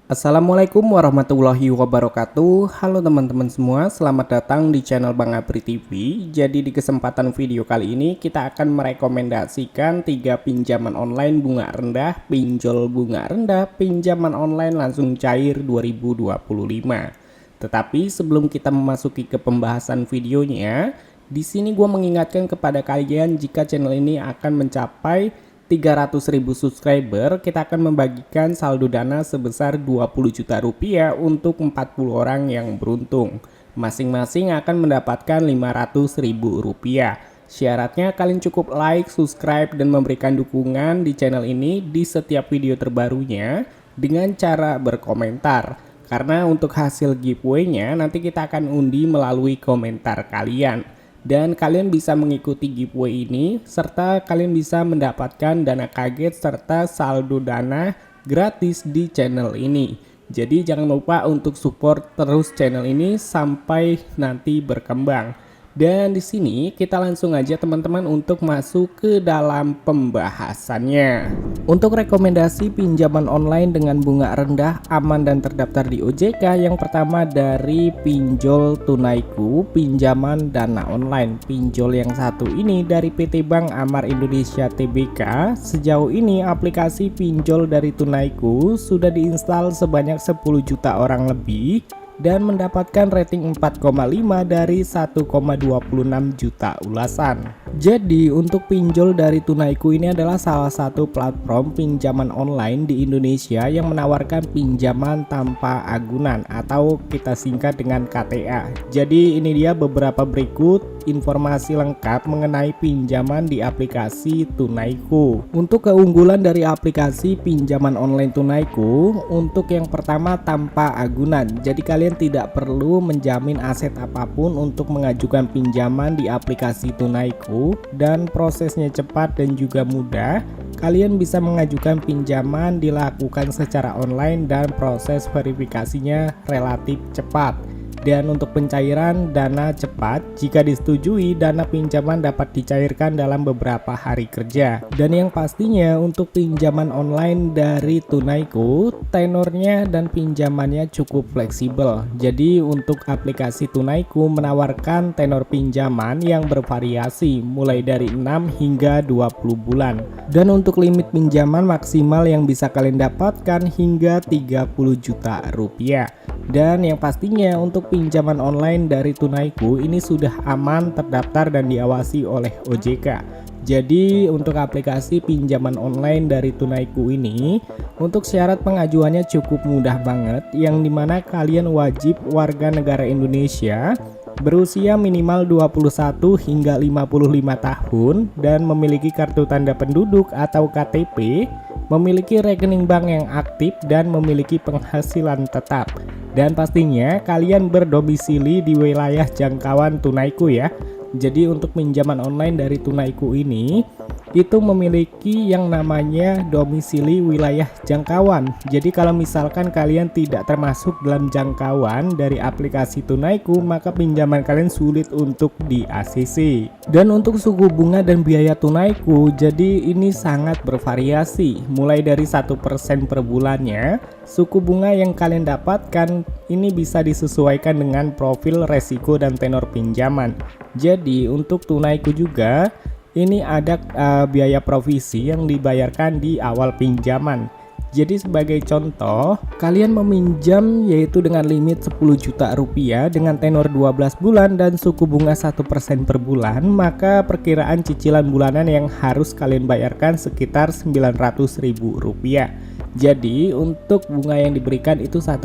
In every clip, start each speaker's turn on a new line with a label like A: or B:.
A: Assalamualaikum warahmatullahi wabarakatuh. Halo teman-teman semua, selamat datang di channel Bang Apri TV. Jadi di kesempatan video kali ini kita akan merekomendasikan 3 pinjaman online bunga rendah, pinjol bunga rendah, pinjaman online langsung cair 2025. Tetapi sebelum kita memasuki ke pembahasan videonya, di sini gue mengingatkan kepada kalian jika channel ini akan mencapai 300.000 subscriber, kita akan membagikan saldo dana sebesar 20 juta rupiah untuk 40 orang yang beruntung. Masing-masing akan mendapatkan 500.000 rupiah. Syaratnya kalian cukup like, subscribe, dan memberikan dukungan di channel ini di setiap video terbarunya dengan cara berkomentar. Karena untuk hasil giveaway-nya nanti kita akan undi melalui komentar kalian. Dan kalian bisa mengikuti giveaway ini serta kalian bisa mendapatkan dana kaget serta saldo dana gratis di channel ini. Jadi jangan lupa untuk support terus channel ini sampai nanti berkembang. Dan di sini kita langsung aja teman-teman untuk masuk ke dalam pembahasannya. Untuk rekomendasi pinjaman online dengan bunga rendah, aman dan terdaftar di OJK, yang pertama dari Pinjol Tunaiku, pinjaman dana online. Pinjol yang satu ini dari PT Bank Amar Indonesia Tbk. Sejauh ini aplikasi pinjol dari Tunaiku sudah diinstal sebanyak 10 juta orang lebih dan mendapatkan rating 4,5 dari 1,26 juta ulasan. Jadi untuk pinjol dari Tunaiku ini adalah salah satu platform pinjaman online di Indonesia yang menawarkan pinjaman tanpa agunan atau kita singkat dengan KTA. Jadi ini dia beberapa berikut informasi lengkap mengenai pinjaman di aplikasi Tunaiku. Untuk keunggulan dari aplikasi pinjaman online Tunaiku, untuk yang pertama tanpa agunan. Jadi kalian tidak perlu menjamin aset apapun untuk mengajukan pinjaman di aplikasi Tunaiku dan prosesnya cepat dan juga mudah. Kalian bisa mengajukan pinjaman dilakukan secara online dan proses verifikasinya relatif cepat. Dan untuk pencairan dana cepat, jika disetujui, dana pinjaman dapat dicairkan dalam beberapa hari kerja. Dan yang pastinya untuk pinjaman online dari Tunaiku, tenornya dan pinjamannya cukup fleksibel. Jadi untuk aplikasi Tunaiku menawarkan tenor pinjaman yang bervariasi mulai dari 6 hingga 20 bulan. Dan untuk limit pinjaman maksimal yang bisa kalian dapatkan hingga 30 juta rupiah. Dan yang pastinya untuk pinjaman online dari Tunaiku ini sudah aman, terdaftar dan diawasi oleh OJK. Jadi untuk aplikasi pinjaman online dari Tunaiku ini, untuk syarat pengajuannya cukup mudah banget, yang dimana kalian wajib warga negara Indonesia, berusia minimal 21 hingga 55 tahun dan memiliki kartu tanda penduduk atau KTP, memiliki rekening bank yang aktif dan memiliki penghasilan tetap. Dan pastinya kalian berdomisili di wilayah jangkauan Tunaiku ya. Jadi untuk pinjaman online dari Tunaiku ini itu memiliki yang namanya domisili wilayah jangkauan. Jadi kalau misalkan kalian tidak termasuk dalam jangkauan dari aplikasi Tunaiku, maka pinjaman kalian sulit untuk di ACC. Dan untuk suku bunga dan biaya Tunaiku, jadi ini sangat bervariasi. Mulai dari 1% per bulannya, suku bunga yang kalian dapatkan ini bisa disesuaikan dengan profil resiko dan tenor pinjaman. Jadi untuk Tunaiku juga ini ada biaya provisi yang dibayarkan di awal pinjaman. Jadi sebagai contoh, kalian meminjam yaitu dengan limit 10 juta rupiah dengan tenor 12 bulan dan suku bunga 1% per bulan, maka perkiraan cicilan bulanan yang harus kalian bayarkan sekitar 900.000 rupiah. Jadi untuk bunga yang diberikan itu 1%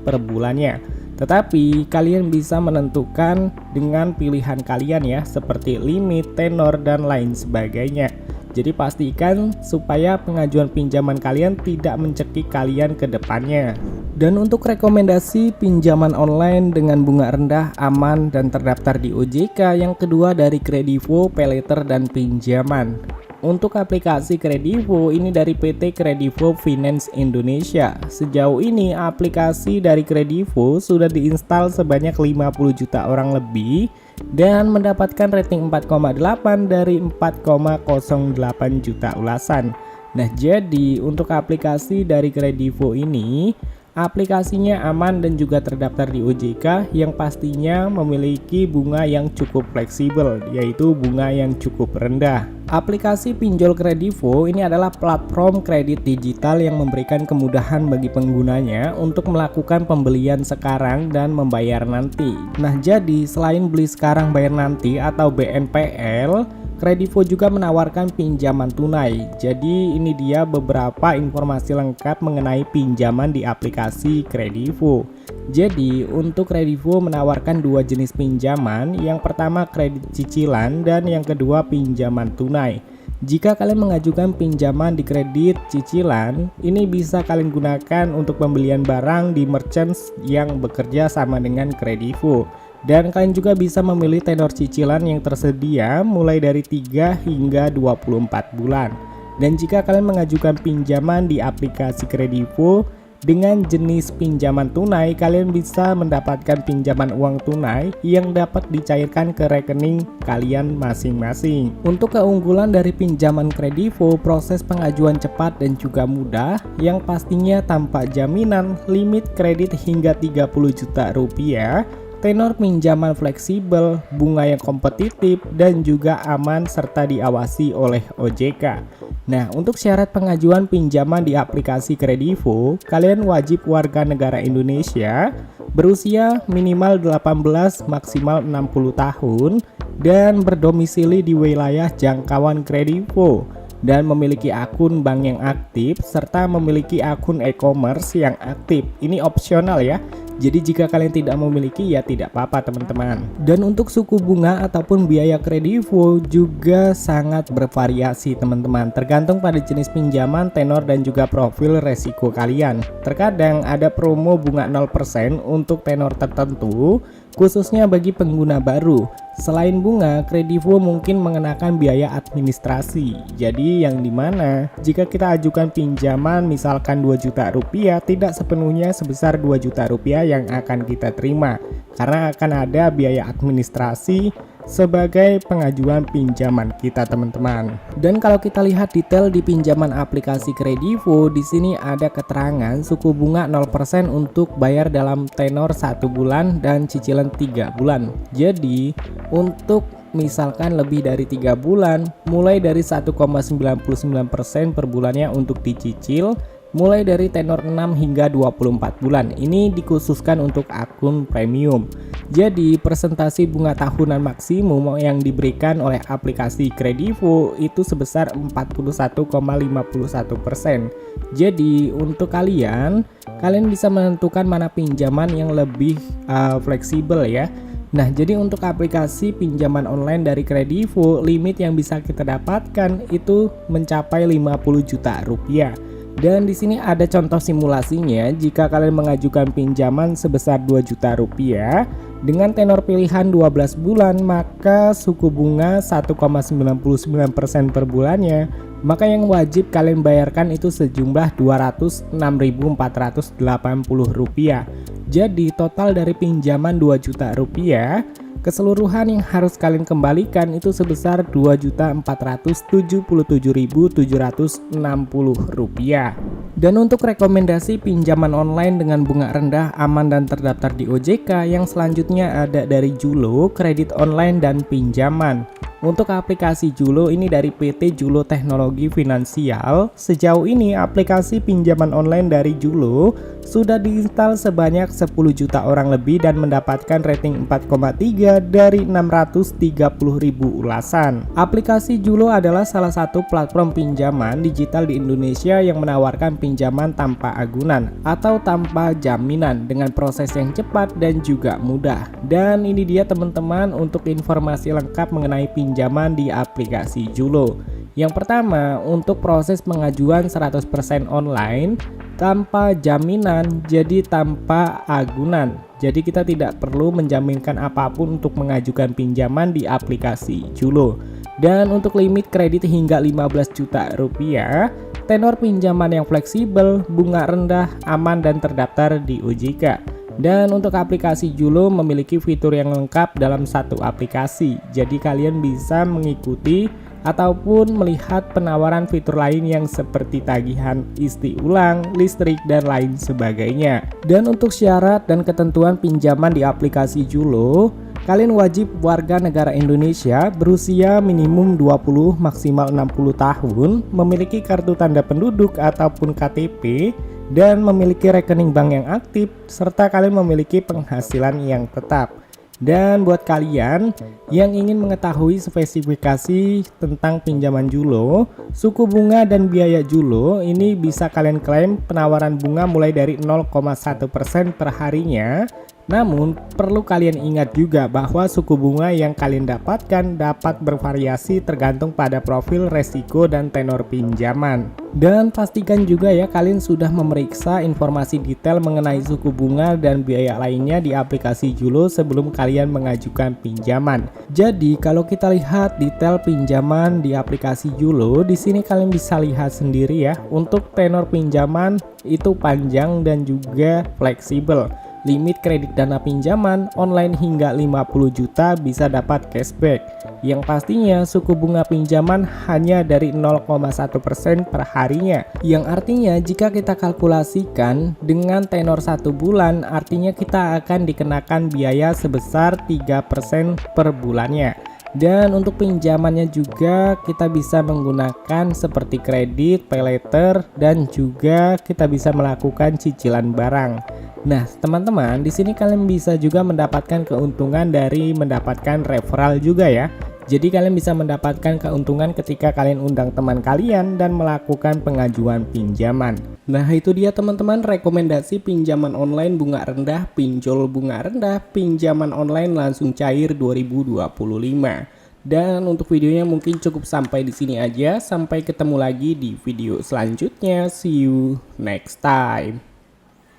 A: per bulannya. Tetapi kalian bisa menentukan dengan pilihan kalian ya, seperti limit, tenor, dan lain sebagainya. Jadi pastikan supaya pengajuan pinjaman kalian tidak mencekik kalian ke depannya. Dan untuk rekomendasi pinjaman online dengan bunga rendah, aman, dan terdaftar di OJK, yang kedua dari Kredivo, Paylater, dan Pinjaman. Untuk aplikasi Kredivo ini dari PT Kredivo Finance Indonesia. Sejauh ini aplikasi dari Kredivo sudah diinstal sebanyak 50 juta orang lebih dan mendapatkan rating 4,8 dari 4,08 juta ulasan. Nah, jadi untuk aplikasi dari Kredivo ini Aplikasinya aman dan juga terdaftar di OJK yang pastinya memiliki bunga yang cukup fleksibel, yaitu bunga yang cukup rendah. Aplikasi Pinjol Kredivo ini adalah platform kredit digital yang memberikan kemudahan bagi penggunanya untuk melakukan pembelian sekarang dan membayar nanti. Nah, jadi selain beli sekarang bayar nanti atau BNPL, Kredivo juga menawarkan pinjaman tunai. Jadi ini dia beberapa informasi lengkap mengenai pinjaman di aplikasi Kredivo. Jadi untuk Kredivo menawarkan dua jenis pinjaman, yang pertama kredit cicilan dan yang kedua pinjaman tunai. Jika kalian mengajukan pinjaman di kredit cicilan, ini bisa kalian gunakan untuk pembelian barang di merchants yang bekerja sama dengan Kredivo. Dan kalian juga bisa memilih tenor cicilan yang tersedia mulai dari 3 hingga 24 bulan. Dan jika kalian mengajukan pinjaman di aplikasi Kredivo dengan jenis pinjaman tunai, kalian bisa mendapatkan pinjaman uang tunai yang dapat dicairkan ke rekening kalian masing-masing. Untuk keunggulan dari pinjaman Kredivo, proses pengajuan cepat dan juga mudah, yang pastinya tanpa jaminan, limit kredit hingga 30 juta rupiah, tenor pinjaman fleksibel, bunga yang kompetitif, dan juga aman serta diawasi oleh OJK. Nah, untuk syarat pengajuan pinjaman di aplikasi Kredivo, kalian wajib warga negara Indonesia, berusia minimal 18 maksimal 60 tahun, dan berdomisili di wilayah jangkauan Kredivo, dan memiliki akun bank yang aktif, serta memiliki akun e-commerce yang aktif. Ini opsional ya. Jadi jika kalian tidak memiliki ya tidak apa-apa teman-teman. Dan untuk suku bunga ataupun biaya Kredivo juga sangat bervariasi teman-teman, tergantung pada jenis pinjaman, tenor, dan juga profil resiko kalian. Terkadang ada promo bunga 0% untuk tenor tertentu, khususnya bagi pengguna baru. Selain bunga, Kredivo mungkin mengenakan biaya administrasi. Jadi yang dimana jika kita ajukan pinjaman misalkan 2 juta rupiah, tidak sepenuhnya sebesar 2 juta rupiah yang akan kita terima, karena akan ada biaya administrasi sebagai pengajuan pinjaman kita teman-teman. Dan kalau kita lihat detail di pinjaman aplikasi Kredivo, di sini ada keterangan suku bunga 0% untuk bayar dalam tenor 1 bulan dan cicilan 3 bulan. Jadi untuk misalkan lebih dari 3 bulan, mulai dari 1,99% per bulannya untuk dicicil, mulai dari tenor 6 hingga 24 bulan. Ini dikhususkan untuk akun premium. Jadi persentase bunga tahunan maksimum yang diberikan oleh aplikasi Kredivo itu sebesar 41,51%. Jadi untuk kalian bisa menentukan mana pinjaman yang lebih fleksibel ya. Nah, jadi untuk aplikasi pinjaman online dari Kredivo, limit yang bisa kita dapatkan itu mencapai 50 juta rupiah. Dan di sini ada contoh simulasinya. Jika kalian mengajukan pinjaman sebesar 2 juta rupiah dengan tenor pilihan 12 bulan, maka suku bunga 1,99% per bulannya, maka yang wajib kalian bayarkan itu sejumlah 206.480 rupiah. Jadi total dari pinjaman 2 juta rupiah, keseluruhan yang harus kalian kembalikan itu sebesar 2.477.760 rupiah. Dan untuk rekomendasi pinjaman online dengan bunga rendah, aman, dan terdaftar di OJK, yang selanjutnya ada dari Julo, kredit online dan pinjaman. Untuk aplikasi Julo ini dari PT Julo Teknologi Finansial. Sejauh ini aplikasi pinjaman online dari Julo sudah diinstal sebanyak 10 juta orang lebih dan mendapatkan rating 4,3 dari 630.000 ulasan. Aplikasi Julo adalah salah satu platform pinjaman digital di Indonesia yang menawarkan pinjaman tanpa agunan atau tanpa jaminan dengan proses yang cepat dan juga mudah. Dan ini dia teman-teman untuk informasi lengkap mengenai pinjaman di aplikasi Julo. Yang pertama, untuk proses pengajuan 100% online tanpa jaminan, jadi tanpa agunan. Jadi kita tidak perlu menjaminkan apapun untuk mengajukan pinjaman di aplikasi Julo. Dan untuk limit kredit hingga 15 juta rupiah, tenor pinjaman yang fleksibel, bunga rendah, aman, dan terdaftar di OJK. Dan untuk aplikasi Julo memiliki fitur yang lengkap dalam satu aplikasi. Jadi kalian bisa mengikuti ataupun melihat penawaran fitur lain yang seperti tagihan isi ulang, listrik, dan lain sebagainya. Dan untuk syarat dan ketentuan pinjaman di aplikasi Julo, kalian wajib warga negara Indonesia berusia minimum 20 maksimal 60 tahun, memiliki kartu tanda penduduk ataupun KTP, dan memiliki rekening bank yang aktif, serta kalian memiliki penghasilan yang tetap. Dan buat kalian yang ingin mengetahui spesifikasi tentang pinjaman Julo, suku bunga dan biaya Julo ini bisa kalian klaim penawaran bunga mulai dari 0,1% per harinya. Namun perlu kalian ingat juga bahwa suku bunga yang kalian dapatkan dapat bervariasi tergantung pada profil resiko dan tenor pinjaman. Dan pastikan juga ya kalian sudah memeriksa informasi detail mengenai suku bunga dan biaya lainnya di aplikasi Julo sebelum kalian mengajukan pinjaman. Jadi kalau kita lihat detail pinjaman di aplikasi Julo, di sini kalian bisa lihat sendiri ya. Untuk tenor pinjaman itu panjang dan juga fleksibel. Limit kredit dana pinjaman online hingga 50 juta bisa dapat cashback. Yang pastinya suku bunga pinjaman hanya dari 0,1% per harinya. Yang artinya jika kita kalkulasikan dengan tenor 1 bulan, artinya kita akan dikenakan biaya sebesar 3% per bulannya. Dan untuk pinjamannya juga kita bisa menggunakan seperti kredit, pay later, dan juga kita bisa melakukan cicilan barang. Nah, teman-teman, di sini kalian bisa juga mendapatkan keuntungan dari mendapatkan referral juga ya. Jadi kalian bisa mendapatkan keuntungan ketika kalian undang teman kalian dan melakukan pengajuan pinjaman. Nah, itu dia teman-teman rekomendasi pinjaman online bunga rendah, pinjol bunga rendah, pinjaman online langsung cair 2025. Dan untuk videonya mungkin cukup sampai di sini aja. Sampai ketemu lagi di video selanjutnya. See you next time.